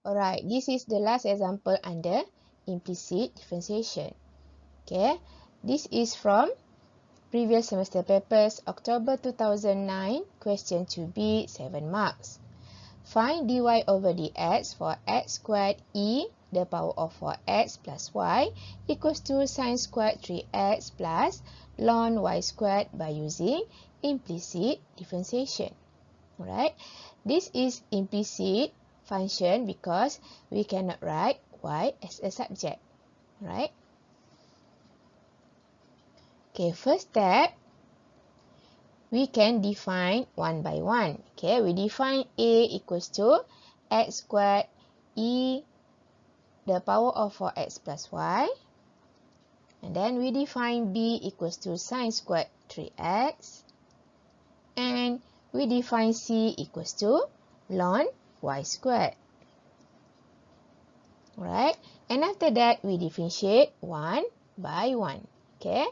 Alright, this is the last example under implicit differentiation. Okay, this is from previous semester papers, October 2009, question 2B, 7 marks. Find dy over dx for x squared e the power of 4x plus y equals to sine squared 3x plus ln y squared by using implicit differentiation. Alright, this is implicit function because we cannot write y as a subject. Right? Okay, first step, we can define one by one. Okay, we define a equals to x squared e the power of 4x plus y. And then we define b equals to sine squared 3x. And we define c equals to ln y squared. Alright, and after that we differentiate one by one. Okay,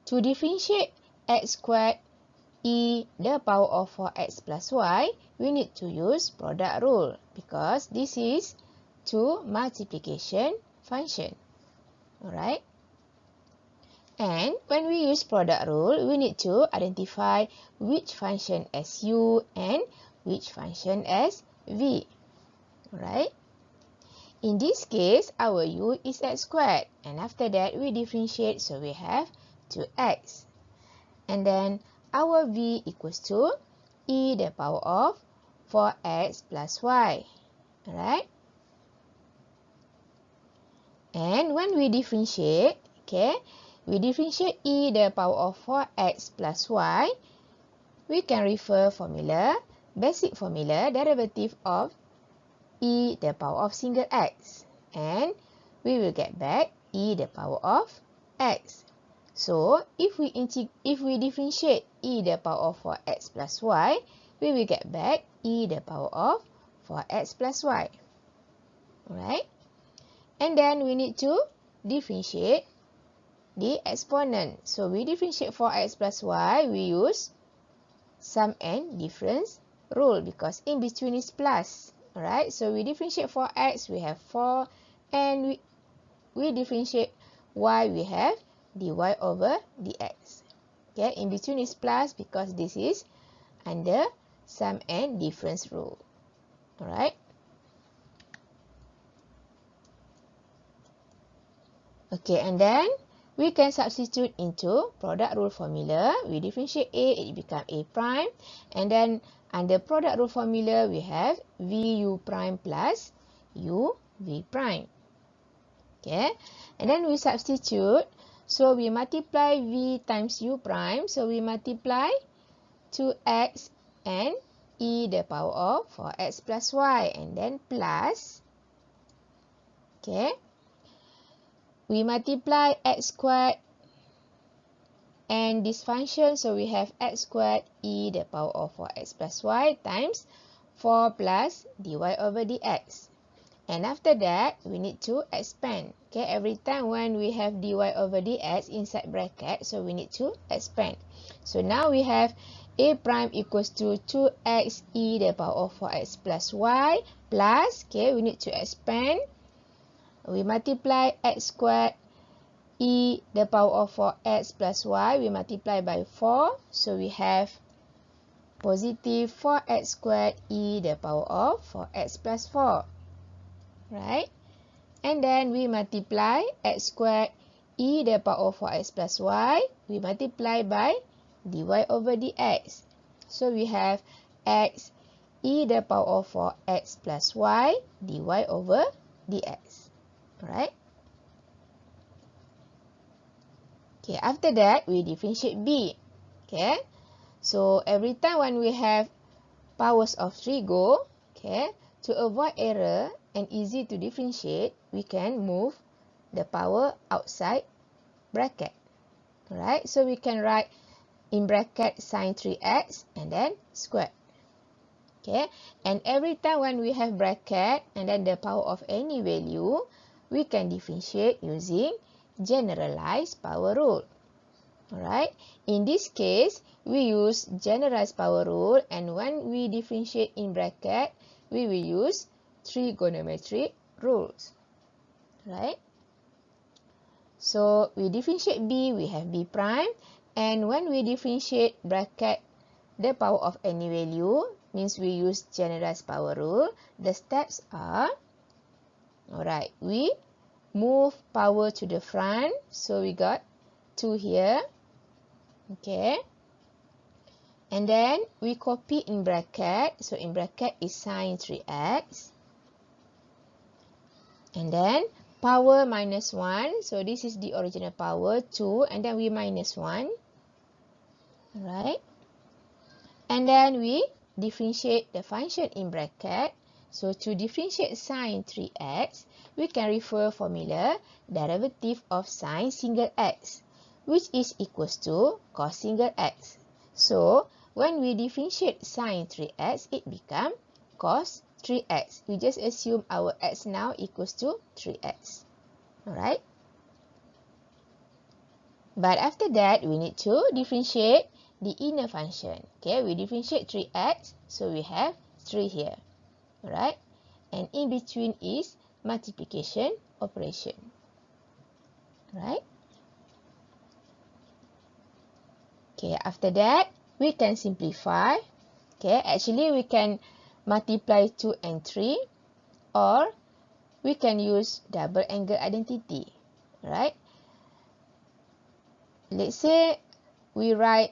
to differentiate x squared e the power of 4x plus y, we need to use product rule because this is two multiplication function. Alright, and when we use product rule, we need to identify which function as u and which function as v. Alright, in this case, our u is x squared, and after that we differentiate, so we have 2x. And then our v equals to e the power of 4x plus y. Alright, and when we differentiate, okay, we differentiate e the power of 4x plus y, we can refer formula, basic formula, derivative of e the power of single x, and we will get back e the power of x. So, if we differentiate e the power of 4x plus y, we will get back e the power of 4x plus y. Alright, and then we need to differentiate the exponent. So, we differentiate 4x plus y, we use sum and difference rule because in between is plus. Alright, so we differentiate 4x, we have 4, and we differentiate y, we have dy over dx. Okay, in between is plus because this is under sum and difference rule. Alright. Okay, and then we can substitute into product rule formula. We differentiate a, it becomes a prime. And then under product rule formula, we have vu prime plus uv prime. Okay, and then we substitute. So we multiply v times u prime. So we multiply 2x and e the power of 4x plus y. And then plus. Okay, we multiply x squared and this function, so we have x squared e the power of 4x plus y times 4 plus dy over dx. And after that, we need to expand. Okay, every time when we have dy over dx inside bracket, so we need to expand. So now we have a prime equals to 2x e the power of 4x plus y plus, okay, we need to expand. We multiply x squared e the power of 4x plus y, we multiply by 4. So we have positive 4x squared e the power of 4x plus 4. Right? And then we multiply x squared e the power of 4x plus y, we multiply by dy over dx. So we have x e the power of 4x plus y dy over dx. Alright? Okay, after that, we differentiate b. Okay, so every time when we have powers of 3 go, okay, to avoid error and easy to differentiate, we can move the power outside bracket. Alright, so we can write in bracket sine 3x and then squared. Okay, and every time when we have bracket and then the power of any value, we can differentiate using generalized power rule. Alright, in this case, we use generalized power rule, and when we differentiate in bracket, we will use trigonometric rules, right? So we differentiate b, we have b prime, and when we differentiate bracket the power of any value, means we use generalized power rule. The steps are, alright, we move power to the front, so we got 2 here, okay, and then we copy in bracket, so in bracket is sine 3x, and then power minus 1, so this is the original power 2, and then we minus 1, alright, and then we differentiate the function in bracket. So to differentiate sine 3x, we can refer formula derivative of sine single x, which is equals to cos single x. So when we differentiate sine 3x, it becomes cos 3x. We just assume our x now equals to 3x. Alright? But after that, we need to differentiate the inner function. Okay, we differentiate 3x, so we have 3 here. Alright, and in between is multiplication operation. Right? Okay, after that, we can simplify. Okay, actually we can multiply 2 and 3, or we can use double angle identity. Right? Let's say we write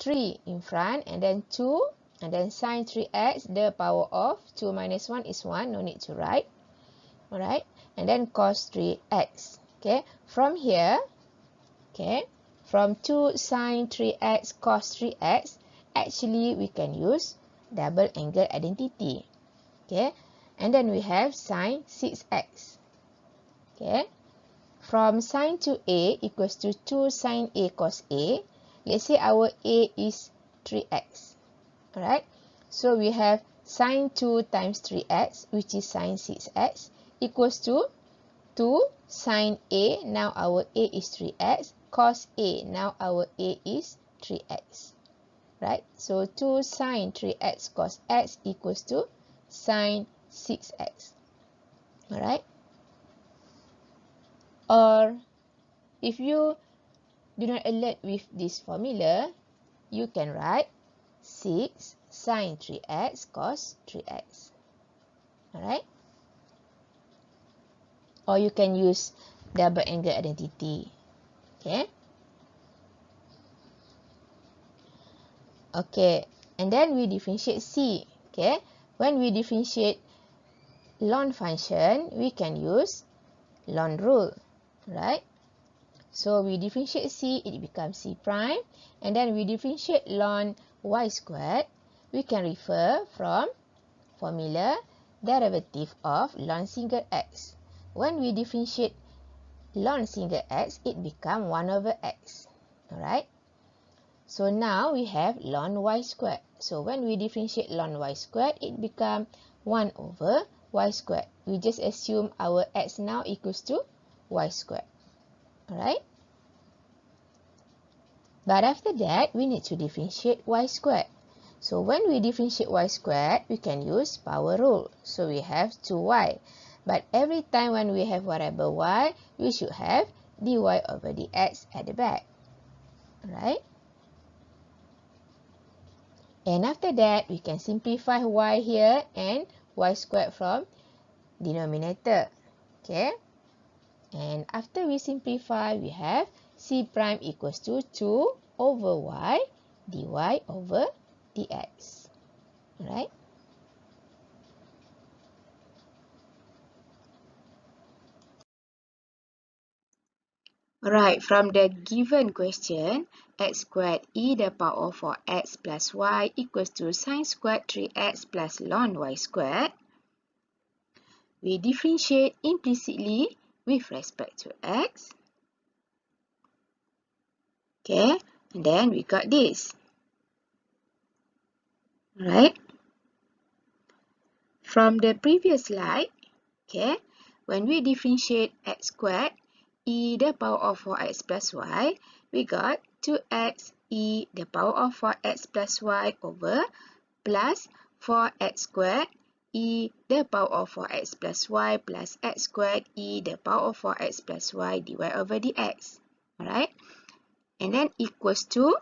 3 in front and then 2, and then sine 3x, the power of 2 minus 1 is 1, no need to write. Alright, and then cos 3x. Okay, from here, okay, from 2 sine 3x cos 3x, actually we can use double angle identity. Okay, and then we have sine 6x. Okay, from sine to a equals to 2 sine a cos a. Let's say our a is 3x. Alright, so we have sine 2 times 3x, which is sine 6x, equals to 2 sine a, now our a is 3x, cos a, now our a is 3x. Right, so 2 sine 3x cos x equals to sine 6x. Alright, or if you do not alert with this formula, you can write 6 sine 3x cos 3x. Alright, or you can use double angle identity. Okay. Okay, and then we differentiate c. Okay, when we differentiate ln function, we can use ln rule, right? So we differentiate c, it becomes c prime, and then we differentiate ln y squared, we can refer from formula derivative of ln single x. When we differentiate ln single x, it becomes 1 over x. Alright? So now we have ln y squared. So when we differentiate ln y squared, it becomes 1 over y squared. We just assume our x now equals to y squared. Alright? But after that, we need to differentiate y squared. So when we differentiate y squared, we can use power rule. So we have 2y. But every time when we have variable y, we should have dy over dx at the back. Alright? And after that, we can simplify y here and y squared from denominator. Okay? And after we simplify, we have c prime equals to 2 over y dy over dx. Alright? Alright, from the given question, x squared e the power of 4x plus y equals to sine squared 3x plus ln y squared. We differentiate implicitly with respect to x. Okay, and then we got this. Right? From the previous slide, okay, when we differentiate x squared e the power of 4x plus y, we got 2x e the power of 4x plus y over plus 4x squared e the power of 4x plus y plus x squared e the power of 4x plus y dy over dx. Alright? And then equals to,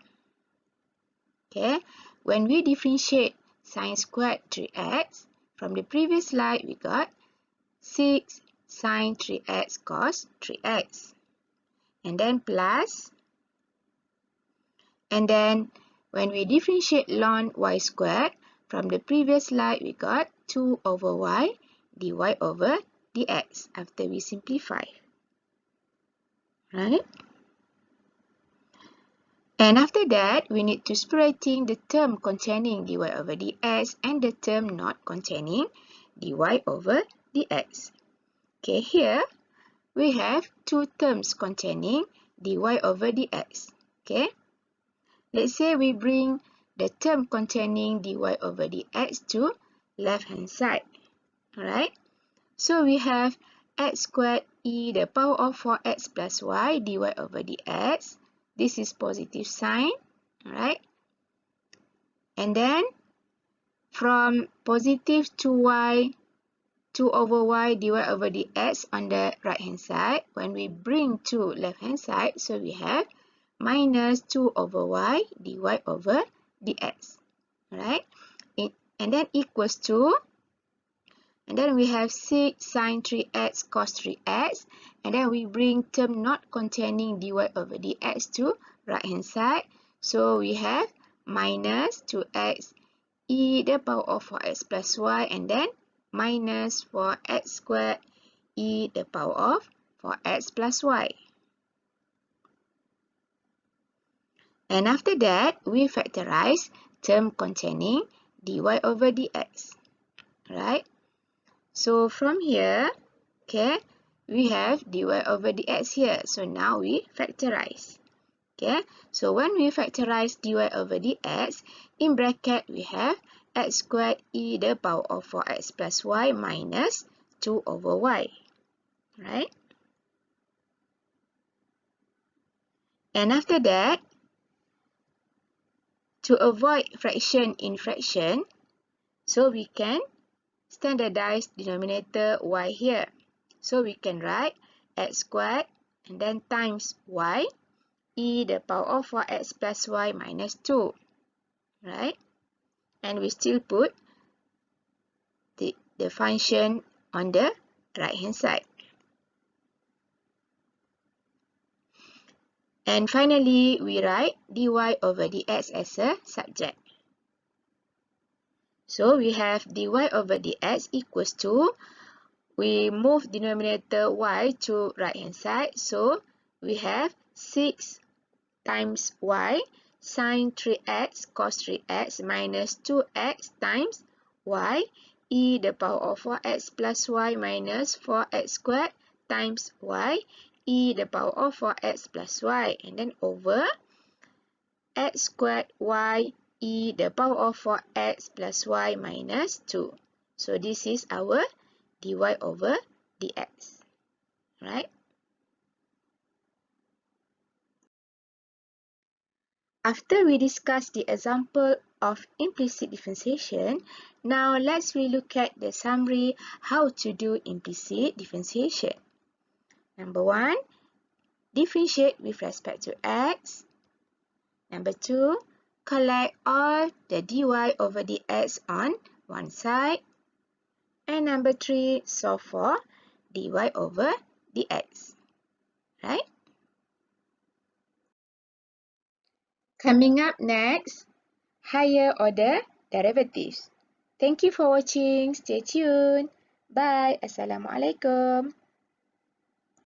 okay, when we differentiate sine squared 3x, from the previous slide we got 6 sine 3x cos 3x. And then plus, and then when we differentiate ln y squared, from the previous slide we got 2 over y dy over dx after we simplify. Right? And after that, we need to separating the term containing dy over dx and the term not containing dy over dx. Okay, here we have two terms containing dy over dx. Okay, let's say we bring the term containing dy over dx to left hand side. Alright, so we have x squared e the power of 4x plus y dy over dx. This is positive sign, alright? And then from positive to y, 2 over y dy over dx on the right hand side, when we bring to left hand side, so we have minus 2 over y dy over dx, alright? And then equals to, and then we have 6 sine 3x cos 3x, and then we bring term not containing dy over dx to right hand side. So we have minus 2x e the power of 4x plus y, and then minus 4x squared e the power of 4x plus y. And after that, we factorize term containing dy over dx, right? So from here, okay, we have dy over dx here. So now we factorize. Okay, so when we factorize dy over dx, in bracket we have x squared e the power of 4x plus y minus 2 over y. Right? And after that, to avoid fraction in fraction, so we can standardize denominator y here. So we can write x squared and then times y e the power of 4x plus y minus 2. Right? And we still put the function on the right hand side. And finally, we write dy over dx as a subject. So we have dy over dx equals to, we move denominator y to right hand side. So we have 6 times y sine 3x cos 3x minus 2x times y e the power of 4x plus y minus 4x squared times y e the power of 4x plus y, and then over x squared y e the power of 4x plus y minus 2. So this is our dy over dx, right? After we discuss the example of implicit differentiation, now let's relook at the summary how to do implicit differentiation. Number 1, differentiate with respect to x. Number 2, collect all the dy over dx on one side. And number 3, solve for dy over dx. Right? Coming up next, higher order derivatives. Thank you for watching. Stay tuned. Bye. Assalamualaikum.